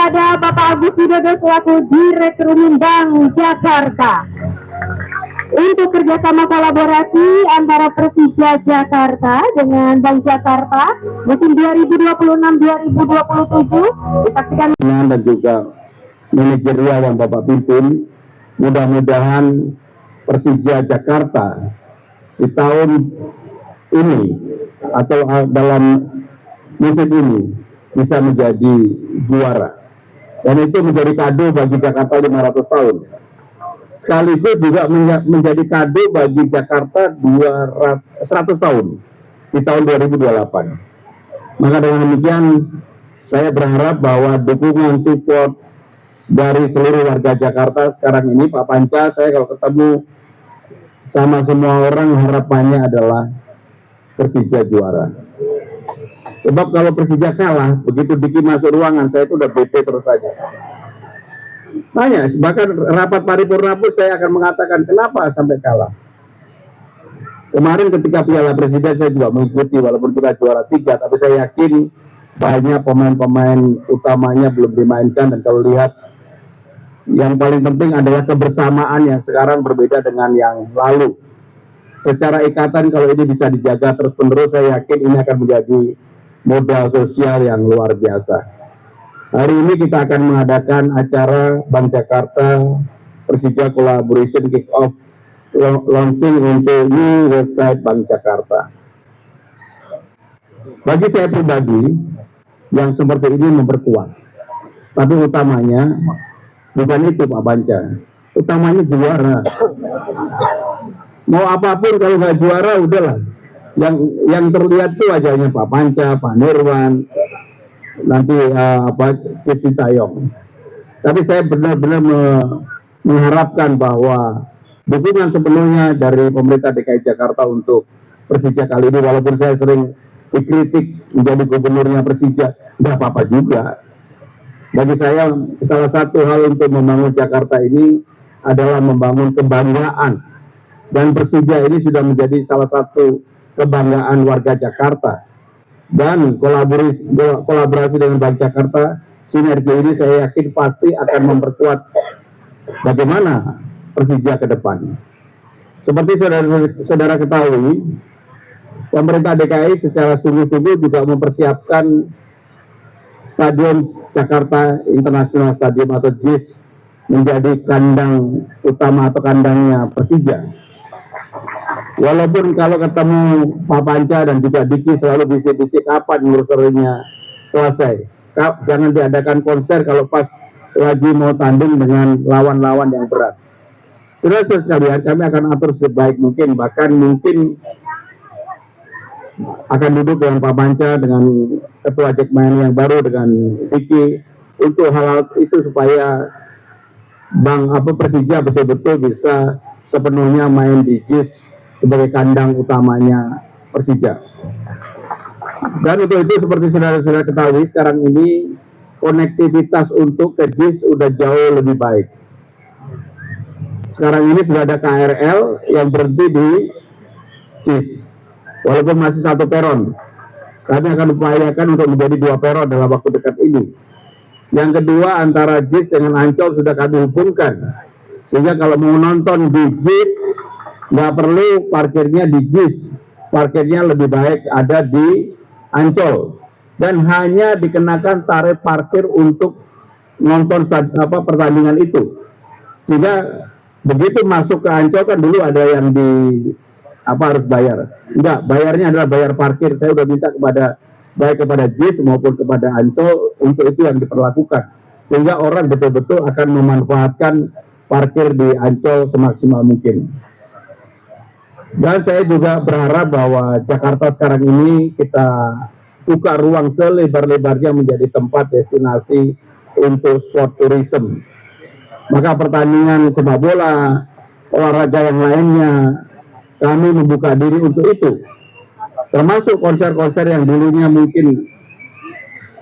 kepada Bapak Agus Widodo selaku Direktur Umum Bank Jakarta untuk kerjasama kolaborasi antara Persija Jakarta dengan Bank Jakarta musim 2026-2027 disaksikan dan juga manajerial yang Bapak pimpin. Mudah-mudahan Persija Jakarta di tahun ini atau dalam musim ini bisa menjadi juara, dan itu menjadi kado bagi Jakarta 500 tahun sekaligus juga menjadi kado bagi Jakarta 100 tahun di tahun 2028. Maka dengan demikian saya berharap bahwa dukungan support dari seluruh warga Jakarta sekarang ini, Pak Panca, saya kalau ketemu sama semua orang harapannya adalah Persija juara. Sebab kalau Persija kalah, begitu Diki masuk ruangan, saya itu udah bete terus saja. Banyak, bahkan rapat paripurna pun saya akan mengatakan kenapa sampai kalah. Kemarin ketika Piala Presiden saya juga mengikuti, walaupun kita juara 3, tapi saya yakin banyak pemain-pemain utamanya belum dimainkan, dan kalau lihat yang paling penting adalah kebersamaan yang sekarang berbeda dengan yang lalu. Secara ikatan kalau ini bisa dijaga terus-menerus, saya yakin ini akan menjadi modal sosial yang luar biasa. Hari ini kita akan mengadakan acara Bank Jakarta Persija Collaboration Kick Off launching untuk new website Bank Jakarta. Bagi saya pribadi, yang seperti ini memperkuat. Tapi utamanya bukan itu Pak Panca, utamanya juara. Mau apapun kalau nggak juara udahlah. Yang terlihat tuh wajahnya Pak Panca, Pak Nirwan, nanti Cip Sintayong. Tapi saya benar-benar mengharapkan bahwa dukungan sepenuhnya dari pemerintah DKI Jakarta untuk Persija kali ini, walaupun saya sering dikritik menjadi gubernurnya Persija, nggak apa-apa juga. Bagi saya salah satu hal untuk membangun Jakarta ini adalah membangun kebanggaan, dan Persija ini sudah menjadi salah satu kebanggaan warga Jakarta, dan kolaborasi dengan Bank Jakarta, sinergi ini saya yakin pasti akan memperkuat bagaimana Persija ke depan. Seperti saudara ketahui, pemerintah DKI secara sungguh-sungguh juga mempersiapkan Stadion Jakarta International Stadium atau JIS menjadi kandang utama atau kandangnya Persija. Walaupun kalau ketemu Pak Panca dan juga Diki selalu bisik-bisik kapan ngurusnya selesai. Jangan diadakan konser kalau pas lagi mau tanding dengan lawan-lawan yang berat. Saudara sekalian, kami akan atur sebaik mungkin, bahkan mungkin akan duduk dengan Pak Panca, dengan Ketua Jekman yang baru, dengan Diki, untuk hal itu supaya Persija betul-betul bisa sepenuhnya main di JIS sebagai kandang utamanya Persija. Dan untuk itu seperti saudara-saudara ketahui, sekarang ini konektivitas untuk ke JIS sudah jauh lebih baik. Sekarang ini sudah ada KRL yang berhenti di JIS, walaupun masih satu peron. Kami akan upayakan untuk menjadi 2 peron dalam waktu dekat ini. Yang kedua, antara JIS dengan Ancol sudah kami hubungkan, sehingga kalau mau nonton di JIS nggak perlu parkirnya di JIS, parkirnya lebih baik ada di Ancol, dan hanya dikenakan tarif parkir untuk nonton pertandingan itu. Sehingga begitu masuk ke Ancol, kan dulu ada yang harus bayar. Enggak, bayarnya adalah bayar parkir. Saya udah minta baik kepada JIS maupun kepada Ancol untuk itu yang diperlakukan, sehingga orang betul-betul akan memanfaatkan parkir di Ancol semaksimal mungkin. Dan saya juga berharap bahwa Jakarta sekarang ini kita buka ruang selebar-lebarnya menjadi tempat destinasi untuk sport tourism. Maka pertandingan sepak bola, olahraga yang lainnya, kami membuka diri untuk itu. Termasuk konser-konser yang dulunya mungkin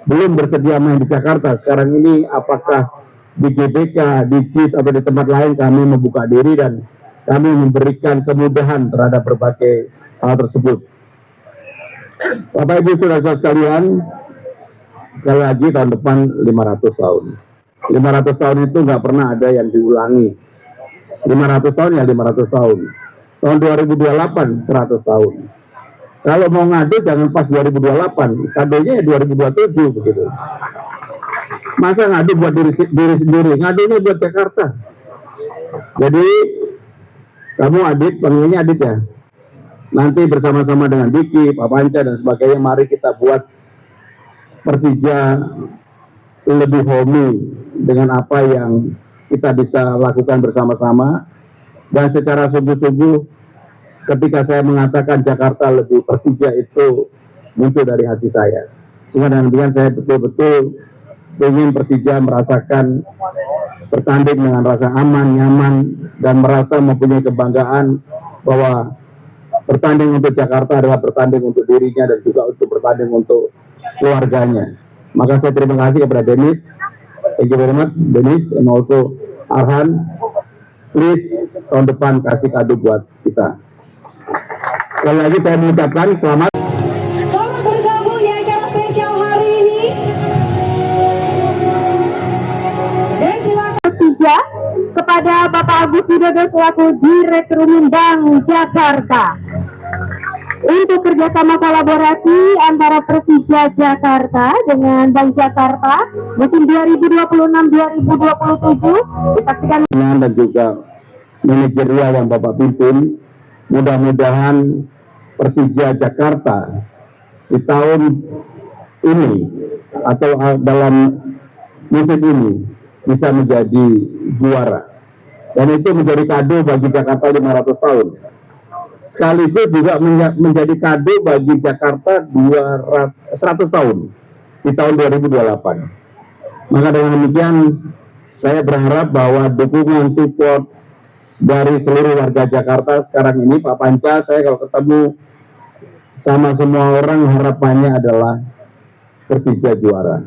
belum bersedia main di Jakarta. Sekarang ini apakah di GBK, di JIS atau di tempat lain, kami membuka diri dan kami memberikan kemudahan terhadap berbagai hal tersebut. Bapak Ibu saudara sekalian, sekali lagi tahun depan 500 tahun. 500 tahun itu nggak pernah ada yang diulangi. 500 tahun ya 500 tahun. Tahun 2028 100 tahun. Kalau mau ngadu jangan pas 2028, kadonya ya 2027 begitu. Masa ngadu buat diri sendiri, ngadunya buat Jakarta. Jadi kamu Adit, panggilnya Adit ya. Nanti bersama-sama dengan Diki, Pak Panca dan sebagainya, mari kita buat Persija lebih homey dengan apa yang kita bisa lakukan bersama-sama. Dan secara sungguh-sungguh ketika saya mengatakan Jakarta lebih Persija itu muncul dari hati saya. Sehingga dengan demikian saya betul-betul ingin Persija merasakan bertanding dengan rasa aman, nyaman, dan merasa mempunyai kebanggaan bahwa bertanding untuk Jakarta adalah bertanding untuk dirinya dan juga untuk bertanding untuk keluarganya. Maka saya terima kasih kepada Dennis. Thank you very much, Dennis, and also Arhan. Please, tahun depan kasih kado buat kita. Sekali lagi saya mengucapkan selamat. Selamat bergabung di acara spesial hari ini. Dan silakan Persija kepada Bapak Agus Widodo selaku Direktur Umum Bank Jakarta untuk kerjasama kolaborasi antara Persija Jakarta dengan Bank Jakarta musim 2026-2027 disaksikan Dan juga manajerial yang Bapak pimpin, mudah-mudahan Persija Jakarta di tahun ini atau dalam musim ini bisa menjadi juara. Dan itu menjadi kado bagi Jakarta 500 tahun. Sekaligus juga menjadi kado bagi Jakarta 100 tahun di tahun 2028. Maka dengan demikian saya berharap bahwa dukungan support dari seluruh warga Jakarta sekarang ini, Pak Panca, saya kalau ketemu sama semua orang harapannya adalah Persija juara.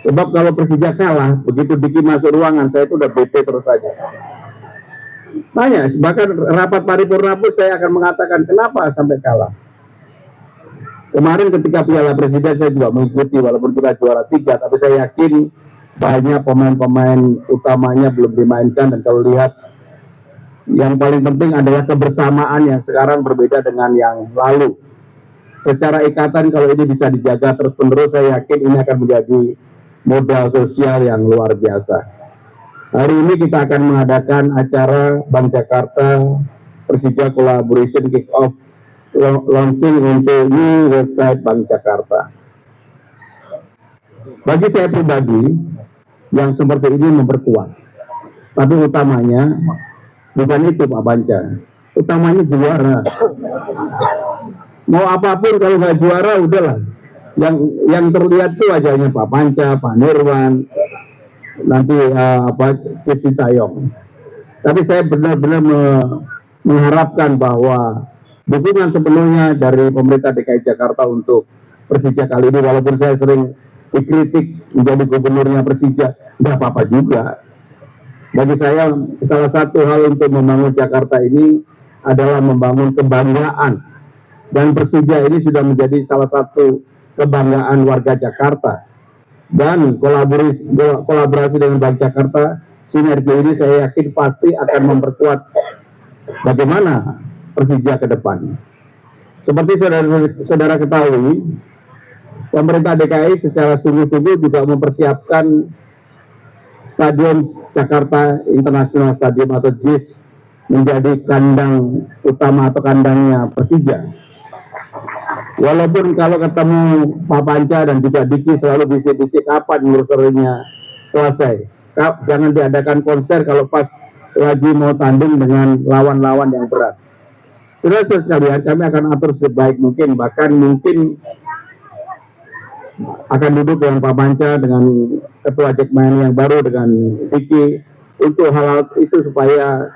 Sebab kalau Persija kalah, begitu Diki masuk ruangan, saya itu udah bete terus saja. Tanya, bahkan rapat paripurna pun saya akan mengatakan kenapa sampai kalah. Kemarin ketika Piala Presiden saya juga mengikuti, walaupun kita juara 3, tapi saya yakin banyak pemain-pemain utamanya belum dimainkan, dan kalau lihat yang paling penting adalah kebersamaan yang sekarang berbeda dengan yang lalu. Secara ikatan kalau ini bisa dijaga terus-menerus, saya yakin ini akan menjadi modal sosial yang luar biasa. Hari ini kita akan mengadakan acara Bank Jakarta Persija Collaboration Kick Off launching untuk new website Bank Jakarta. Bagi saya pribadi, yang seperti ini memperkuat. Tapi utamanya bukan itu Pak Panca, utamanya juara. Mau apapun kalau nggak juara udahlah. Yang terlihat tuh wajahnya Pak Panca, Pak Nirwan, nanti Cip Sintayong. Tapi saya benar-benar mengharapkan bahwa dukungan sepenuhnya dari pemerintah DKI Jakarta untuk Persija kali ini, walaupun saya sering dikritik menjadi gubernurnya Persija, nggak apa-apa juga. Bagi saya salah satu hal untuk membangun Jakarta ini adalah membangun kebanggaan, dan Persija ini sudah menjadi salah satu kebanggaan warga Jakarta. Dan kolaborasi dengan Bank Jakarta, sinergi ini saya yakin pasti akan memperkuat bagaimana Persija ke depan. Seperti saudara ketahui, pemerintah DKI secara sungguh-sungguh juga mempersiapkan Stadion Jakarta International Stadium atau JIS menjadi kandang utama atau kandangnya Persija. Walaupun kalau ketemu Pak Panca dan juga Diki selalu bisik-bisik kapan nurserynya selesai. Jangan diadakan konser kalau pas lagi mau tanding dengan lawan-lawan yang berat. Saudara sekalian, kami akan atur sebaik mungkin, bahkan mungkin akan duduk dengan Pak Panca, dengan Ketua Jakmania yang baru, dengan Diki, untuk hal itu supaya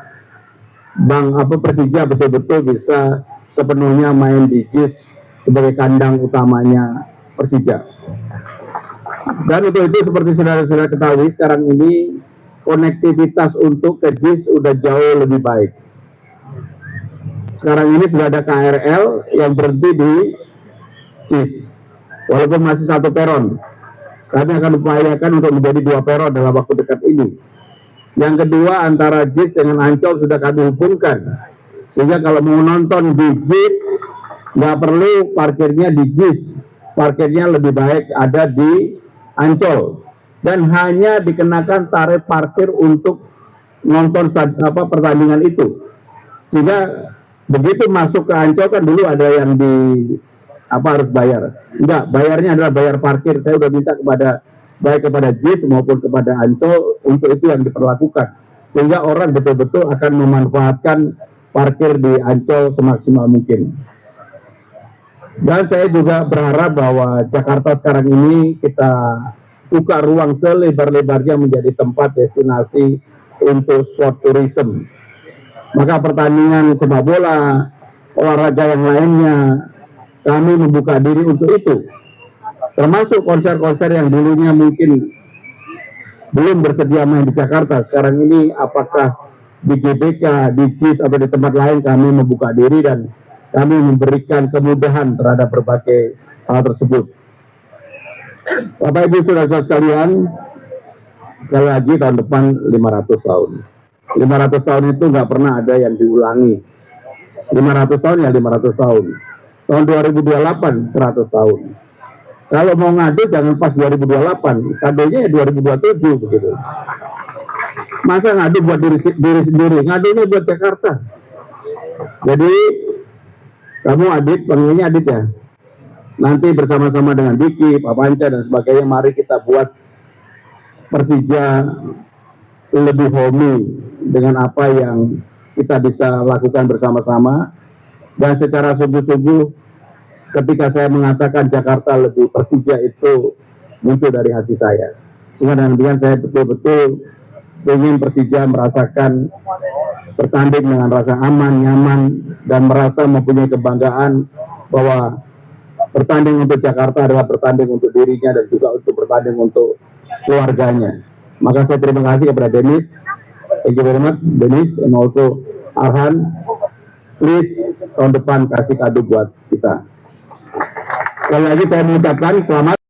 Persija betul-betul bisa sepenuhnya main di JIS sebagai kandang utamanya Persija. Dan untuk itu seperti saudara-saudara ketahui, sekarang ini konektivitas untuk ke JIS sudah jauh lebih baik. Sekarang ini sudah ada KRL yang berhenti di JIS. walaupun masih satu peron. Kami akan upayakan untuk menjadi 2 peron dalam waktu dekat ini. Yang kedua, antara JIS dengan Ancol sudah kami hubungkan, sehingga kalau mau nonton di JIS nggak perlu parkirnya di JIS, parkirnya lebih baik ada di Ancol, dan hanya dikenakan tarif parkir untuk nonton pertandingan itu. Sehingga begitu masuk ke Ancol kan dulu ada yang di harus bayar. Enggak, bayarnya adalah bayar parkir. Saya sudah minta baik kepada JIS maupun kepada Ancol untuk itu yang diperlakukan, sehingga orang betul-betul akan memanfaatkan parkir di Ancol semaksimal mungkin. Dan saya juga berharap bahwa Jakarta sekarang ini kita buka ruang selebar-lebarnya menjadi tempat destinasi untuk sport tourism. Maka pertandingan sepak bola, olahraga yang lainnya, kami membuka diri untuk itu. Termasuk konser-konser yang dulunya mungkin belum bersedia main di Jakarta. Sekarang ini apakah di GBK, di JIS, atau di tempat lain, kami membuka diri dan kami memberikan kemudahan terhadap berbagai hal tersebut. Bapak Ibu Saudara sekalian, sekali lagi tahun depan 500 tahun. 500 tahun itu nggak pernah ada yang diulangi. 500 tahun ya 500 tahun. Tahun 2028 100 tahun. Kalau mau ngadu jangan pas 2028, kadonya ya 2027 begitu. Masa ngadu buat diri sendiri, ngadunya buat Jakarta. Jadi kamu Adit, panggilnya Adit ya. Nanti bersama-sama dengan Diki, Pak Panca dan sebagainya, mari kita buat Persija lebih homey dengan apa yang kita bisa lakukan bersama-sama. Dan secara sungguh-sungguh ketika saya mengatakan Jakarta lebih Persija, itu muncul dari hati saya. Sehingga dengan demikian saya betul-betul ingin Persija merasakan bertanding dengan rasa aman, nyaman, dan merasa mempunyai kebanggaan bahwa bertanding untuk Jakarta adalah bertanding untuk dirinya dan juga untuk bertanding untuk keluarganya. Maka saya terima kasih kepada Dennis. Thank you very much, Dennis, and also Arhan. Please tahun depan kasih kado buat kita. Sekali lagi saya mengucapkan selamat.